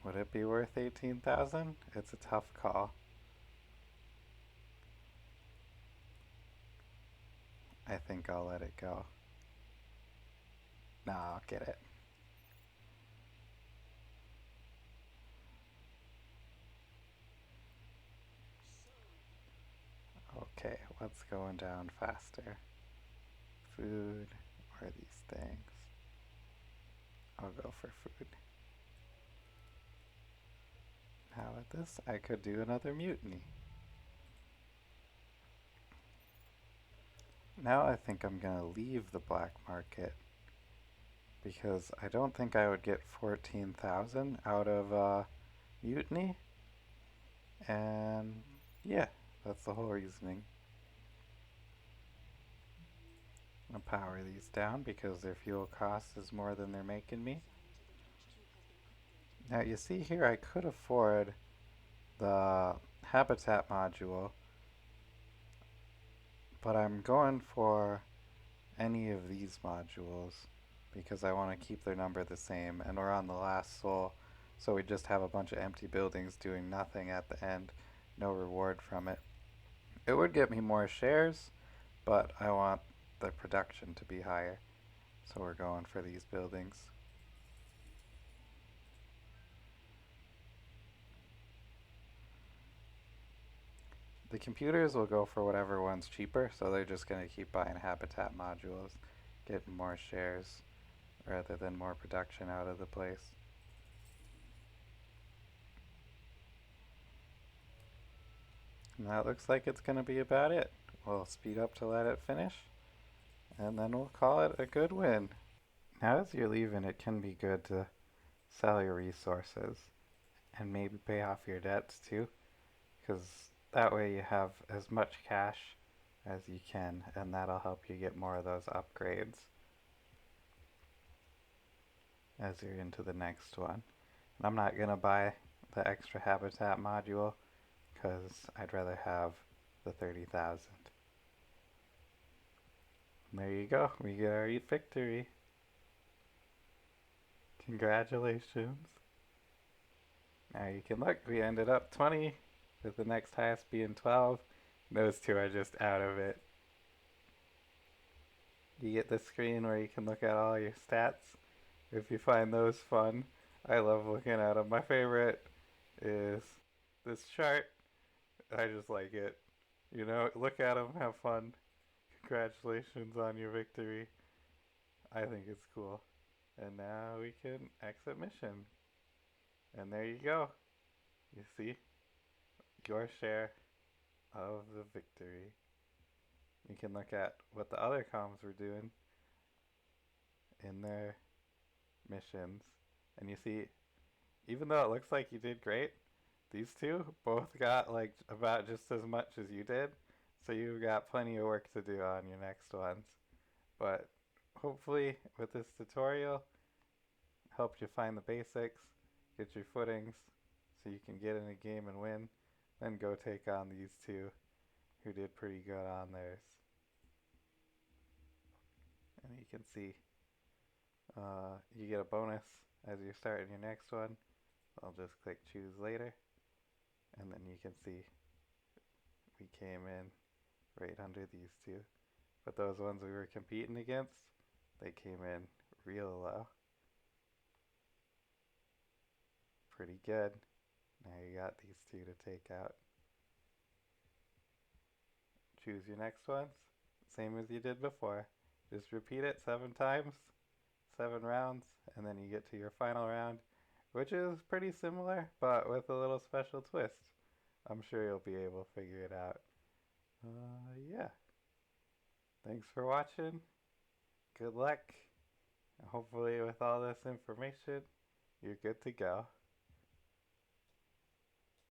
Speaker 2: Would it be worth 18,000? It's a tough call. I think I'll let it go. Nah, I'll get it. Okay, what's going down faster? Food or these things? I'll go for food. Now with this, I could do another mutiny. Now I think I'm gonna leave the black market because I don't think I would get 14,000 out of mutiny. And yeah, that's the whole reasoning. I'll power these down because their fuel cost is more than they're making me. Now you see here I could afford the habitat module, but I'm going for any of these modules because I want to keep their number the same, and we're on the last soul, so we just have a bunch of empty buildings doing nothing at the end, no reward from it. It would get me more shares, but I want the production to be higher. So we're going for these buildings. The computers will go for whatever one's cheaper, so they're just going to keep buying habitat modules, getting more shares rather than more production out of the place. And that looks like it's going to be about it. We'll speed up to let it finish, and then we'll call it a good win. Now as you're leaving, it can be good to sell your resources and maybe pay off your debts too, because that way you have as much cash as you can, and that'll help you get more of those upgrades as you're into the next one. And I'm not gonna buy the extra habitat module because I'd rather have the 30,000. There you go, we get our victory. Congratulations. Now you can look, we ended up 20 with the next highest being 12. Those two are just out of it. You get the screen where you can look at all your stats if you find those fun. I love looking at them. My favorite is this chart. I just like it. You know, look at them, have fun. Congratulations on your victory. I think it's cool. And now we can exit mission. And there you go. You see? Your share of the victory. You can look at what the other comms were doing in their missions. And you see, even though it looks like you did great, these two both got like about just as much as you did. So you've got plenty of work to do on your next ones. But hopefully with this tutorial, helped you find the basics, get your footings, so you can get in a game and win. Then go take on these two who did pretty good on theirs. And you can see you get a bonus as you're starting your next one. I'll just click choose later, and then you can see we came in right under these two. But those ones we were competing against, they came in real low. Pretty good. Now you got these two to take out. Choose your next ones, same as you did before. Just repeat it 7 times, 7 rounds, and then you get to your final round, which is pretty similar, but with a little special twist. I'm sure you'll be able to figure it out. Yeah. Thanks for watching. Good luck. Hopefully with all this information, you're good to go.